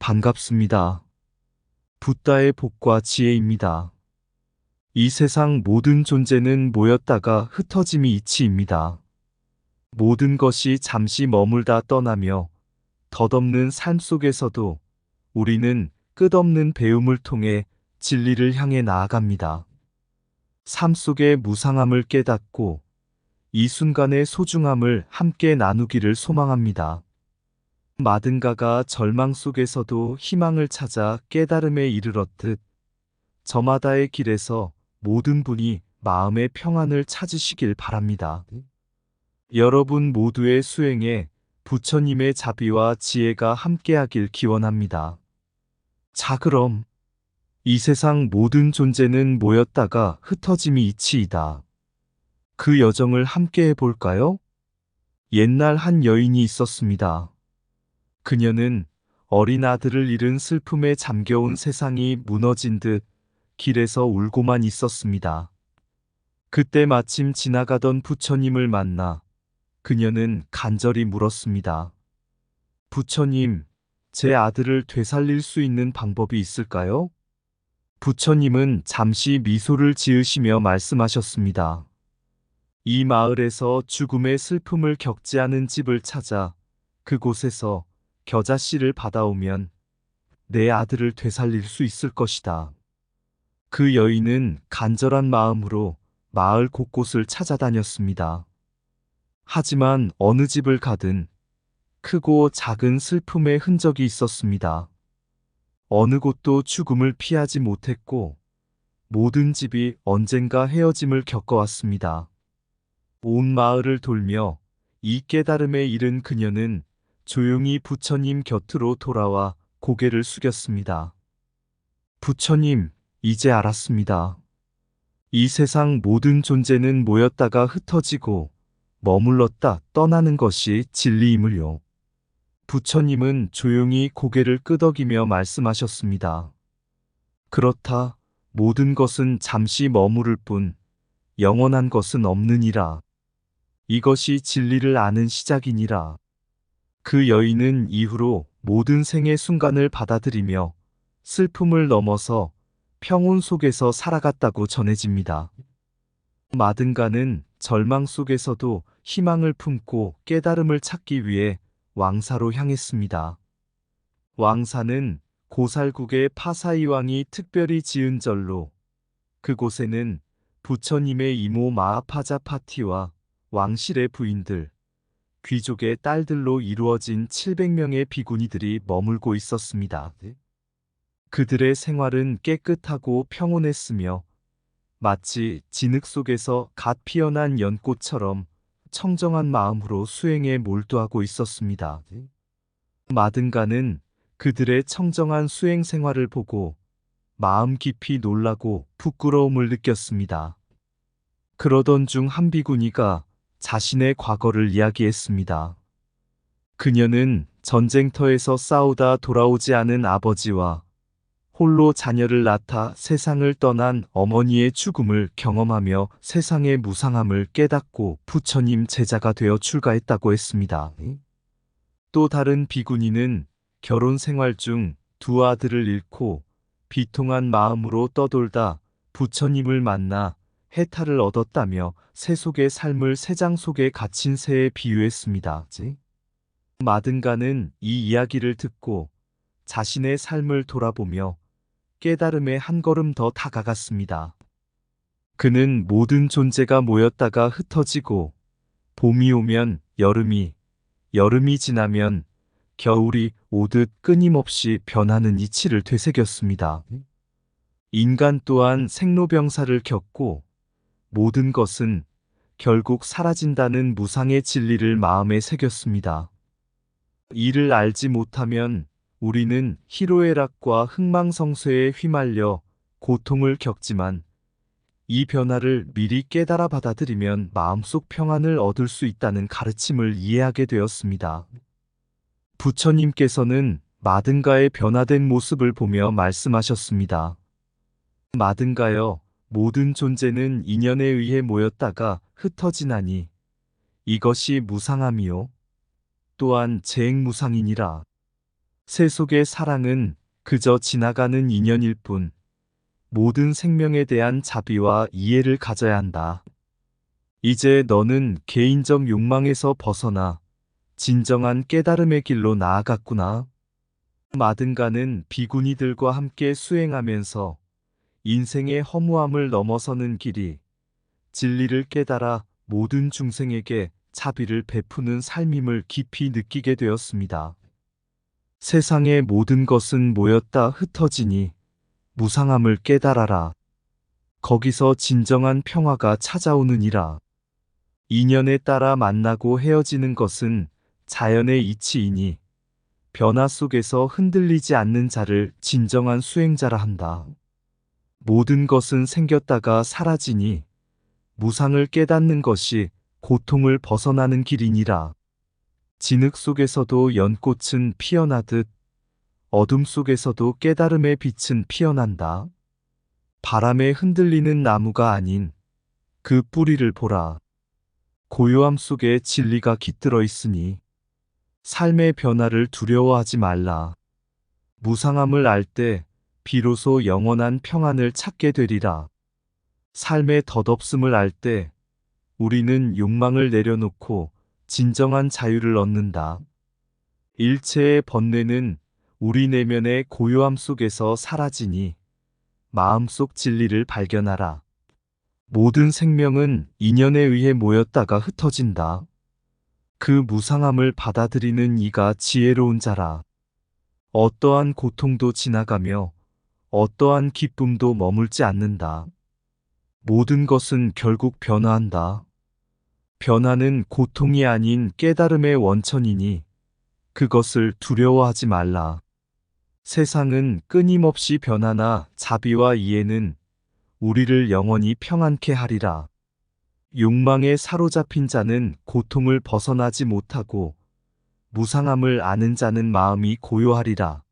반갑습니다. 붓다의 복과 지혜입니다. 이 세상 모든 존재는 모였다가 흩어짐이 이치입니다. 모든 것이 잠시 머물다 떠나며 덧없는 삶 속에서도 우리는 끝없는 배움을 통해 진리를 향해 나아갑니다. 삶 속의 무상함을 깨닫고 이 순간의 소중함을 함께 나누기를 소망합니다. 마든가가 절망 속에서도 희망을 찾아 깨달음에 이르렀듯 저마다의 길에서 모든 분이 마음의 평안을 찾으시길 바랍니다. 여러분 모두의 수행에 부처님의 자비와 지혜가 함께하길 기원합니다. 자, 그럼 이 세상 모든 존재는 모였다가 흩어짐이 이치이다. 그 여정을 함께 해볼까요? 옛날 한 여인이 있었습니다. 그녀는 어린 아들을 잃은 슬픔에 잠겨온 세상이 무너진 듯 길에서 울고만 있었습니다. 그때 마침 지나가던 부처님을 만나 그녀는 간절히 물었습니다. 부처님, 제 아들을 되살릴 수 있는 방법이 있을까요? 부처님은 잠시 미소를 지으시며 말씀하셨습니다. 이 마을에서 죽음의 슬픔을 겪지 않은 집을 찾아 그곳에서 겨자씨를 받아오면 내 아들을 되살릴 수 있을 것이다. 그 여인은 간절한 마음으로 마을 곳곳을 찾아다녔습니다. 하지만 어느 집을 가든 크고 작은 슬픔의 흔적이 있었습니다. 어느 곳도 죽음을 피하지 못했고 모든 집이 언젠가 헤어짐을 겪어왔습니다. 온 마을을 돌며 이 깨달음에 이른 그녀는 조용히 부처님 곁으로 돌아와 고개를 숙였습니다. 부처님, 이제 알았습니다. 이 세상 모든 존재는 모였다가 흩어지고 머물렀다 떠나는 것이 진리임을요. 부처님은 조용히 고개를 끄덕이며 말씀하셨습니다. 그렇다, 모든 것은 잠시 머무를 뿐 영원한 것은 없느니라. 이것이 진리를 아는 시작이니라. 그 여인은 이후로 모든 생의 순간을 받아들이며 슬픔을 넘어서 평온 속에서 살아갔다고 전해집니다. 마든가는 절망 속에서도 희망을 품고 깨달음을 찾기 위해 왕사로 향했습니다. 왕사는 고살국의 파사이 왕이 특별히 지은 절로 그곳에는 부처님의 이모 마하파자파티와 왕실의 부인들, 귀족의 딸들로 이루어진 700명의 비구니들이 머물고 있었습니다. 그들의 생활은 깨끗하고 평온했으며 마치 진흙 속에서 갓 피어난 연꽃처럼 청정한 마음으로 수행에 몰두하고 있었습니다. 마든가는 그들의 청정한 수행 생활을 보고 마음 깊이 놀라고 부끄러움을 느꼈습니다. 그러던 중 한 비구니가 자신의 과거를 이야기했습니다. 그녀는 전쟁터에서 싸우다 돌아오지 않은 아버지와 홀로 자녀를 낳다 세상을 떠난 어머니의 죽음을 경험하며 세상의 무상함을 깨닫고 부처님 제자가 되어 출가했다고 했습니다. 또 다른 비구니는 결혼 생활 중 두 아들을 잃고 비통한 마음으로 떠돌다 부처님을 만나 해탈을 얻었다며 새 속의 삶을 새장 속에 갇힌 새에 비유했습니다. 마든가는 이 이야기를 듣고 자신의 삶을 돌아보며 깨달음에 한 걸음 더 다가갔습니다. 그는 모든 존재가 모였다가 흩어지고 봄이 오면 여름이, 여름이 지나면 겨울이 오듯 끊임없이 변하는 이치를 되새겼습니다. 인간 또한 생로병사를 겪고 모든 것은 결국 사라진다는 무상의 진리를 마음에 새겼습니다. 이를 알지 못하면 우리는 희로애락과 흥망성쇠에 휘말려 고통을 겪지만 이 변화를 미리 깨달아 받아들이면 마음속 평안을 얻을 수 있다는 가르침을 이해하게 되었습니다. 부처님께서는 마든가의 변화된 모습을 보며 말씀하셨습니다. 마든가여, 모든 존재는 인연에 의해 모였다가 흩어지나니 이것이 무상함이요 또한 재행무상이니라. 세속의 사랑은 그저 지나가는 인연일 뿐 모든 생명에 대한 자비와 이해를 가져야 한다. 이제 너는 개인적 욕망에서 벗어나 진정한 깨달음의 길로 나아갔구나. 마든가는 비구니들과 함께 수행하면서 인생의 허무함을 넘어서는 길이 진리를 깨달아 모든 중생에게 자비를 베푸는 삶임을 깊이 느끼게 되었습니다. 세상의 모든 것은 모였다 흩어지니 무상함을 깨달아라. 거기서 진정한 평화가 찾아오느니라. 인연에 따라 만나고 헤어지는 것은 자연의 이치이니 변화 속에서 흔들리지 않는 자를 진정한 수행자라 한다. 모든 것은 생겼다가 사라지니 무상을 깨닫는 것이 고통을 벗어나는 길이니라. 진흙 속에서도 연꽃은 피어나듯 어둠 속에서도 깨달음의 빛은 피어난다. 바람에 흔들리는 나무가 아닌 그 뿌리를 보라. 고요함 속에 진리가 깃들어 있으니 삶의 변화를 두려워하지 말라. 무상함을 알 때 비로소 영원한 평안을 찾게 되리라. 삶의 덧없음을 알 때 우리는 욕망을 내려놓고 진정한 자유를 얻는다. 일체의 번뇌는 우리 내면의 고요함 속에서 사라지니 마음속 진리를 발견하라. 모든 생명은 인연에 의해 모였다가 흩어진다. 그 무상함을 받아들이는 이가 지혜로운 자라. 어떠한 고통도 지나가며 어떠한 기쁨도 머물지 않는다. 모든 것은 결국 변화한다. 변화는 고통이 아닌 깨달음의 원천이니 그것을 두려워하지 말라. 세상은 끊임없이 변하나 자비와 이해는 우리를 영원히 평안케 하리라. 욕망에 사로잡힌 자는 고통을 벗어나지 못하고 무상함을 아는 자는 마음이 고요하리라.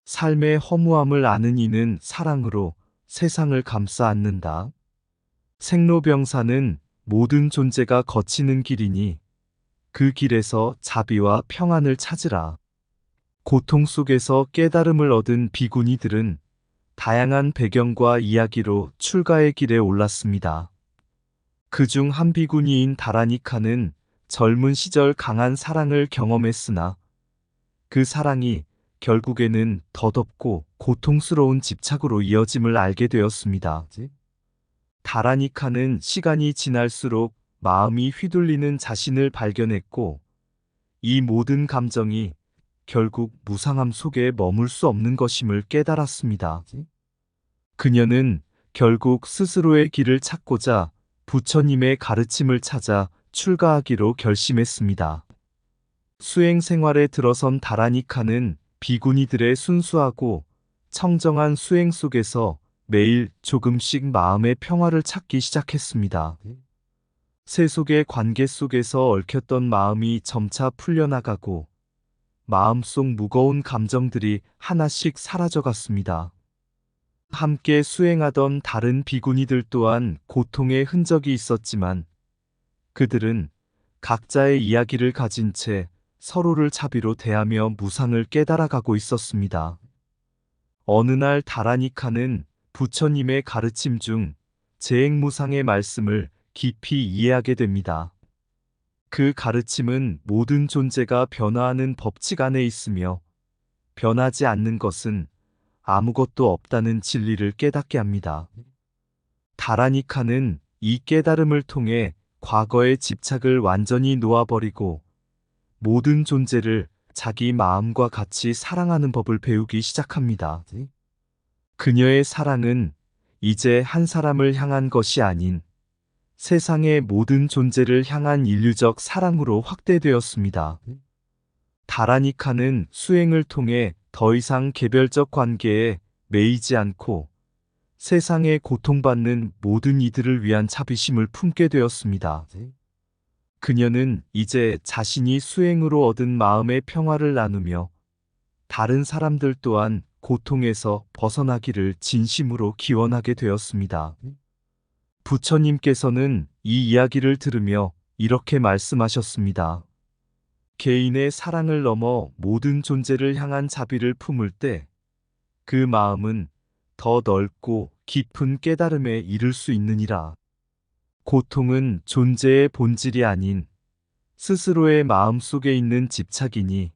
삶의 허무함을 아는 이는 사랑으로 세상을 감싸 안는다. 생로병사는 모든 존재가 거치는 길이니 그 길에서 자비와 평안을 찾으라. 고통 속에서 깨달음을 얻은 비구니들은 다양한 배경과 이야기로 출가의 길에 올랐습니다. 그중 한 비구니인 다라니카는 젊은 시절 강한 사랑을 경험했으나 그 사랑이 결국에는 더덥고 고통스러운 집착으로 이어짐을 알게 되었습니다. 다라니카는 시간이 지날수록 마음이 휘둘리는 자신을 발견했고 이 모든 감정이 결국 무상함 속에 머물 수 없는 것임을 깨달았습니다. 그녀는 결국 스스로의 길을 찾고자 부처님의 가르침을 찾아 출가하기로 결심했습니다. 수행 생활에 들어선 다라니카는 비구니들의 순수하고 청정한 수행 속에서 매일 조금씩 마음의 평화를 찾기 시작했습니다. 세속의 관계 속에서 얽혔던 마음이 점차 풀려나가고 마음속 무거운 감정들이 하나씩 사라져갔습니다. 함께 수행하던 다른 비구니들 또한 고통의 흔적이 있었지만 그들은 각자의 이야기를 가진 채 서로를 자비로 대하며 무상을 깨달아가고 있었습니다. 어느 날 다라니카는 부처님의 가르침 중 재행무상의 말씀을 깊이 이해하게 됩니다. 그 가르침은 모든 존재가 변화하는 법칙 안에 있으며 변하지 않는 것은 아무것도 없다는 진리를 깨닫게 합니다. 다라니카는 이 깨달음을 통해 과거의 집착을 완전히 놓아버리고 모든 존재를 자기 마음과 같이 사랑하는 법을 배우기 시작합니다. 그녀의 사랑은 이제 한 사람을 향한 것이 아닌 세상의 모든 존재를 향한 인류적 사랑으로 확대되었습니다. 다라니카는 수행을 통해 더 이상 개별적 관계에 매이지 않고 세상에 고통받는 모든 이들을 위한 자비심을 품게 되었습니다. 그녀는 이제 자신이 수행으로 얻은 마음의 평화를 나누며 다른 사람들 또한 고통에서 벗어나기를 진심으로 기원하게 되었습니다. 부처님께서는 이 이야기를 들으며 이렇게 말씀하셨습니다. 개인의 사랑을 넘어 모든 존재를 향한 자비를 품을 때 그 마음은 더 넓고 깊은 깨달음에 이를 수 있느니라. 고통은 존재의 본질이 아닌 스스로의 마음 속에 있는 집착이니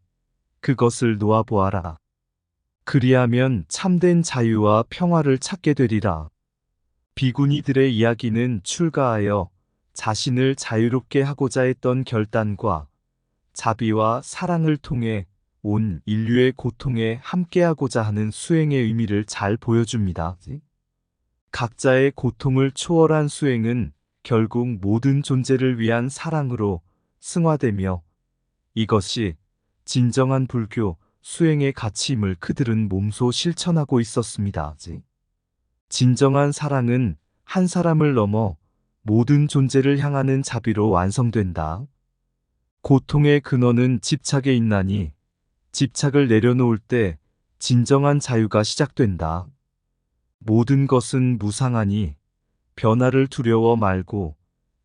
그것을 놓아보아라. 그리하면 참된 자유와 평화를 찾게 되리라. 비구니들의 이야기는 출가하여 자신을 자유롭게 하고자 했던 결단과 자비와 사랑을 통해 온 인류의 고통에 함께하고자 하는 수행의 의미를 잘 보여줍니다. 각자의 고통을 초월한 수행은 결국 모든 존재를 위한 사랑으로 승화되며 이것이 진정한 불교 수행의 가치임을 그들은 몸소 실천하고 있었습니다. 진정한 사랑은 한 사람을 넘어 모든 존재를 향하는 자비로 완성된다. 고통의 근원은 집착에 있나니 집착을 내려놓을 때 진정한 자유가 시작된다. 모든 것은 무상하니 변화를 두려워 말고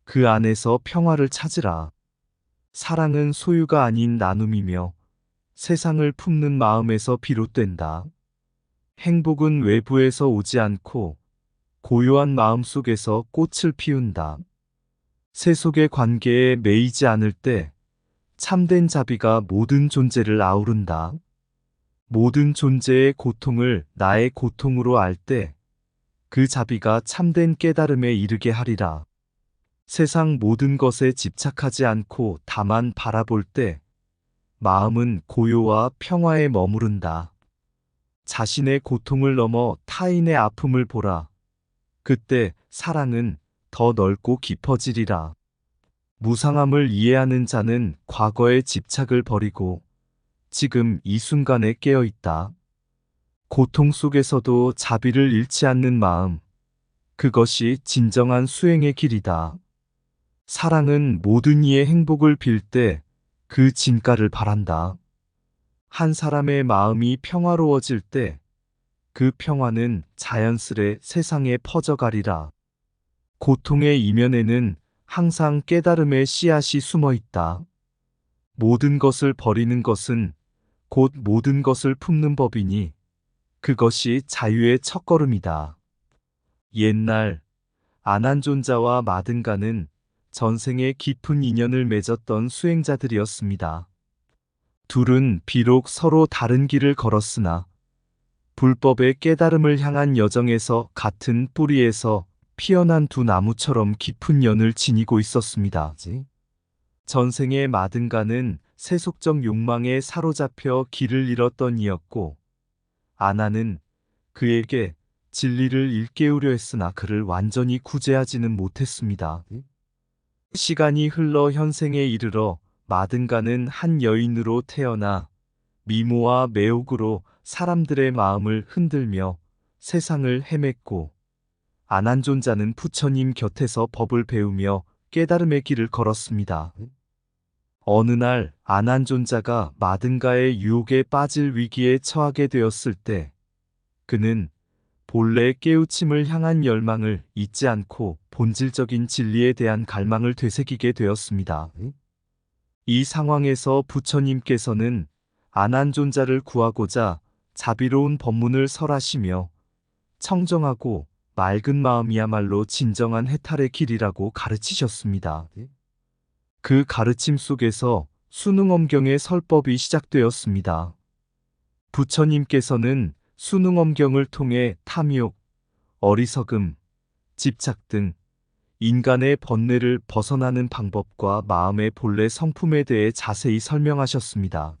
그 안에서 평화를 찾으라. 사랑은 소유가 아닌 나눔이며 세상을 품는 마음에서 비롯된다. 행복은 외부에서 오지 않고 고요한 마음 속에서 꽃을 피운다. 세속의 관계에 매이지 않을 때 참된 자비가 모든 존재를 아우른다. 모든 존재의 고통을 나의 고통으로 알 때 그 자비가 참된 깨달음에 이르게 하리라. 세상 모든 것에 집착하지 않고 다만 바라볼 때 마음은 고요와 평화에 머무른다. 자신의 고통을 넘어 타인의 아픔을 보라. 그때 사랑은 더 넓고 깊어지리라. 무상함을 이해하는 자는 과거의 집착을 버리고 지금 이 순간에 깨어 있다. 고통 속에서도 자비를 잃지 않는 마음, 그것이 진정한 수행의 길이다. 사랑은 모든 이의 행복을 빌 때 그 진가를 바란다. 한 사람의 마음이 평화로워질 때 그 평화는 자연스레 세상에 퍼져가리라. 고통의 이면에는 항상 깨달음의 씨앗이 숨어 있다. 모든 것을 버리는 것은 곧 모든 것을 품는 법이니 그것이 자유의 첫걸음이다. 옛날 아난존자와 마든가는 전생에 깊은 인연을 맺었던 수행자들이었습니다. 둘은 비록 서로 다른 길을 걸었으나 불법의 깨달음을 향한 여정에서 같은 뿌리에서 피어난 두 나무처럼 깊은 연을 지니고 있었습니다. 전생의 마든가는 세속적 욕망에 사로잡혀 길을 잃었던 이였고 아나는 그에게 진리를 일깨우려 했으나 그를 완전히 구제하지는 못했습니다. 시간이 흘러 현생에 이르러 마든가는 한 여인으로 태어나 미모와 매혹으로 사람들의 마음을 흔들며 세상을 헤맸고 아난존자는 부처님 곁에서 법을 배우며 깨달음의 길을 걸었습니다. 어느 날 아난존자가 마든가의 유혹에 빠질 위기에 처하게 되었을 때 그는 본래의 깨우침을 향한 열망을 잊지 않고 본질적인 진리에 대한 갈망을 되새기게 되었습니다. 이 상황에서 부처님께서는 아난존자를 구하고자 자비로운 법문을 설하시며 청정하고 맑은 마음이야말로 진정한 해탈의 길이라고 가르치셨습니다. 그 가르침 속에서 수능엄경의 설법이 시작되었습니다. 부처님께서는 수능엄경을 통해 탐욕, 어리석음, 집착 등 인간의 번뇌를 벗어나는 방법과 마음의 본래 성품에 대해 자세히 설명하셨습니다.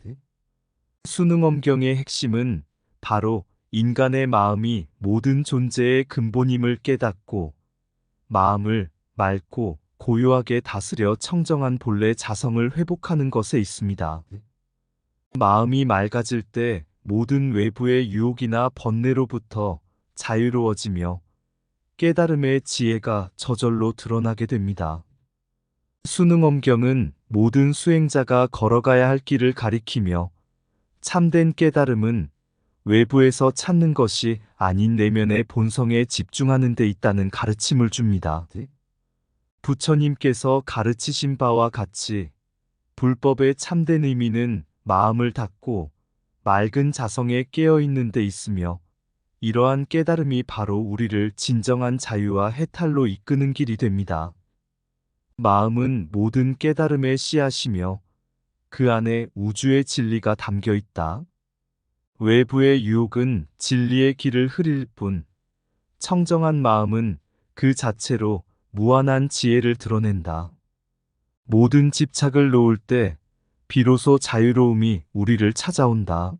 수능엄경의 핵심은 바로 인간의 마음이 모든 존재의 근본임을 깨닫고 마음을 맑고 고요하게 다스려 청정한 본래 자성을 회복하는 것에 있습니다. 마음이 맑아질 때 모든 외부의 유혹이나 번뇌로부터 자유로워지며 깨달음의 지혜가 저절로 드러나게 됩니다. 수능엄경은 모든 수행자가 걸어가야 할 길을 가리키며 참된 깨달음은 외부에서 찾는 것이 아닌 내면의 본성에 집중하는 데 있다는 가르침을 줍니다. 부처님께서 가르치신 바와 같이 불법의 참된 의미는 마음을 닫고 맑은 자성에 깨어있는 데 있으며, 이러한 깨달음이 바로 우리를 진정한 자유와 해탈로 이끄는 길이 됩니다. 마음은 모든 깨달음의 씨앗이며 그 안에 우주의 진리가 담겨 있다. 외부의 유혹은 진리의 길을 흐릴 뿐, 청정한 마음은 그 자체로 무한한 지혜를 드러낸다. 모든 집착을 놓을 때 비로소 자유로움이 우리를 찾아온다.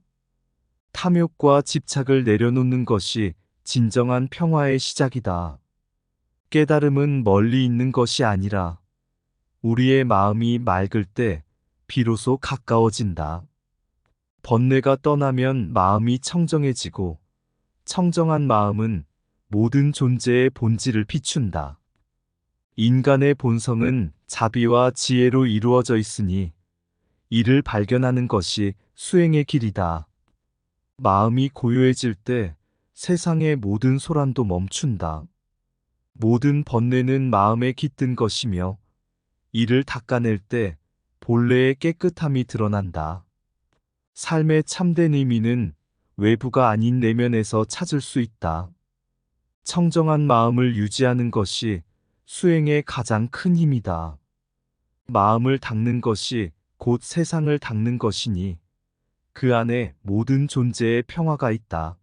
탐욕과 집착을 내려놓는 것이 진정한 평화의 시작이다. 깨달음은 멀리 있는 것이 아니라 우리의 마음이 맑을 때 비로소 가까워진다. 번뇌가 떠나면 마음이 청정해지고, 청정한 마음은 모든 존재의 본질을 비춘다. 인간의 본성은 자비와 지혜로 이루어져 있으니 이를 발견하는 것이 수행의 길이다. 마음이 고요해질 때 세상의 모든 소란도 멈춘다. 모든 번뇌는 마음에 깃든 것이며 이를 닦아낼 때 본래의 깨끗함이 드러난다. 삶의 참된 의미는 외부가 아닌 내면에서 찾을 수 있다. 청정한 마음을 유지하는 것이 수행의 가장 큰 힘이다. 마음을 닦는 것이 곧 세상을 닦는 것이니 그 안에 모든 존재의 평화가 있다.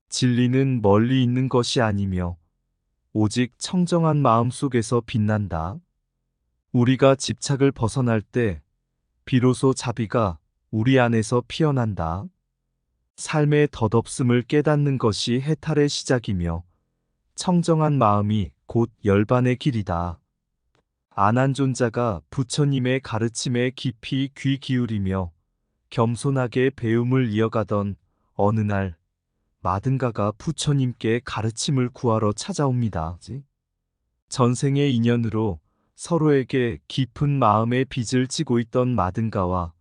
진리는 멀리 있는 것이 아니며 오직 청정한 마음 속에서 빛난다. 우리가 집착을 벗어날 때 비로소 자비가 우리 안에서 피어난다. 삶의 덧없음을 깨닫는 것이 해탈의 시작이며 청정한 마음이 곧 열반의 길이다. 아난존자가 부처님의 가르침에 깊이 귀 기울이며 겸손하게 배움을 이어가던 어느 날, 마든가가 부처님께 가르침을 구하러 찾아옵니다. 전생의 인연으로 서로에게 깊은 마음의 빚을 지고 있던 마든가와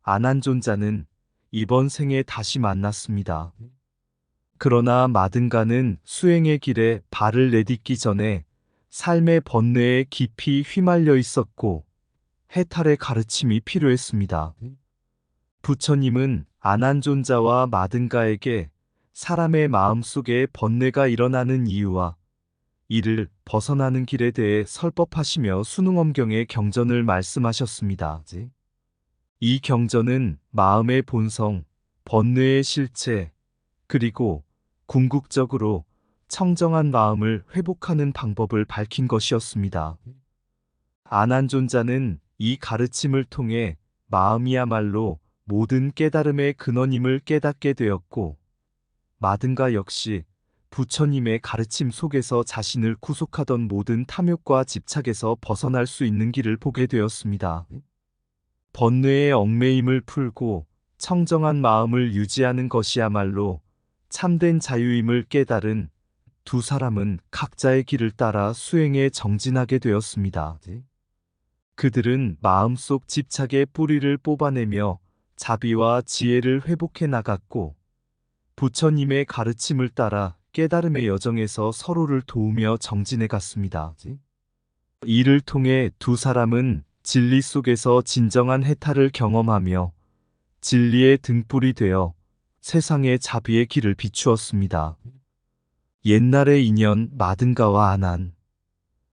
아난존자는 이번 생에 다시 만났습니다. 그러나 마든가는 수행의 길에 발을 내딛기 전에 삶의 번뇌에 깊이 휘말려 있었고 해탈의 가르침이 필요했습니다. 부처님은 아난존자와 마든가에게 사람의 마음속에 번뇌가 일어나는 이유와 이를 벗어나는 길에 대해 설법하시며 수능엄경의 경전을 말씀하셨습니다. 이 경전은 마음의 본성, 번뇌의 실체, 그리고 궁극적으로 청정한 마음을 회복하는 방법을 밝힌 것이었습니다. 아난존자는 이 가르침을 통해 마음이야말로 모든 깨달음의 근원임을 깨닫게 되었고, 마든가 역시 부처님의 가르침 속에서 자신을 구속하던 모든 탐욕과 집착에서 벗어날 수 있는 길을 보게 되었습니다. 번뇌의 얽매임을 풀고 청정한 마음을 유지하는 것이야말로 참된 자유임을 깨달은 두 사람은 각자의 길을 따라 수행에 정진하게 되었습니다. 그들은 마음속 집착의 뿌리를 뽑아내며 자비와 지혜를 회복해 나갔고, 부처님의 가르침을 따라 깨달음의 여정에서 서로를 도우며 정진해 갔습니다. 이를 통해 두 사람은 진리 속에서 진정한 해탈을 경험하며 진리의 등불이 되어 세상의 자비의 길을 비추었습니다. 옛날의 인연 마든가와 아난,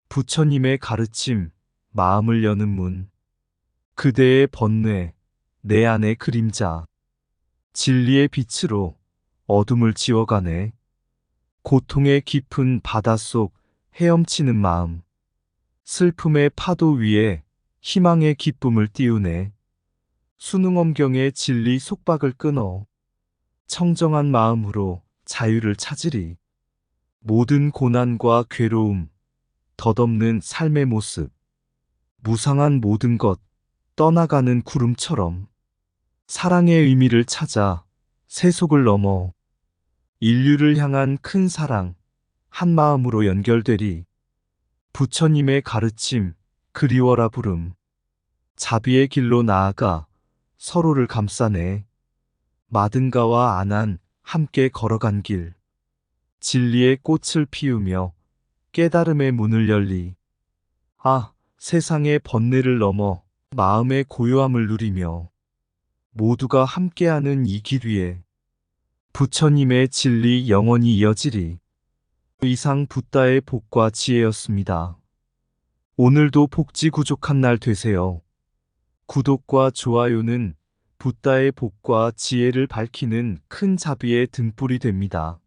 부처님의 가르침, 마음을 여는 문, 그대의 번뇌, 내 안의 그림자, 진리의 빛으로 어둠을 지워가네. 고통의 깊은 바닷속 헤엄치는 마음, 슬픔의 파도 위에 희망의 기쁨을 띄우네. 수능엄경의 진리 속박을 끊어 청정한 마음으로 자유를 찾으리. 모든 고난과 괴로움, 덧없는 삶의 모습, 무상한 모든 것, 떠나가는 구름처럼 사랑의 의미를 찾아 세속을 넘어 인류를 향한 큰 사랑, 한 마음으로 연결되리. 부처님의 가르침, 그리워라 부름, 자비의 길로 나아가 서로를 감싸네. 마든가와 아난 함께 걸어간 길, 진리의 꽃을 피우며 깨달음의 문을 열리. 아, 세상의 번뇌를 넘어 마음의 고요함을 누리며 모두가 함께하는 이 길 위에 부처님의 진리 영원히 이어지리. 이상 붓다의 복과 지혜였습니다. 오늘도 복지구족한 날 되세요. 구독과 좋아요는 붓다의 복과 지혜를 밝히는 큰 자비의 등불이 됩니다.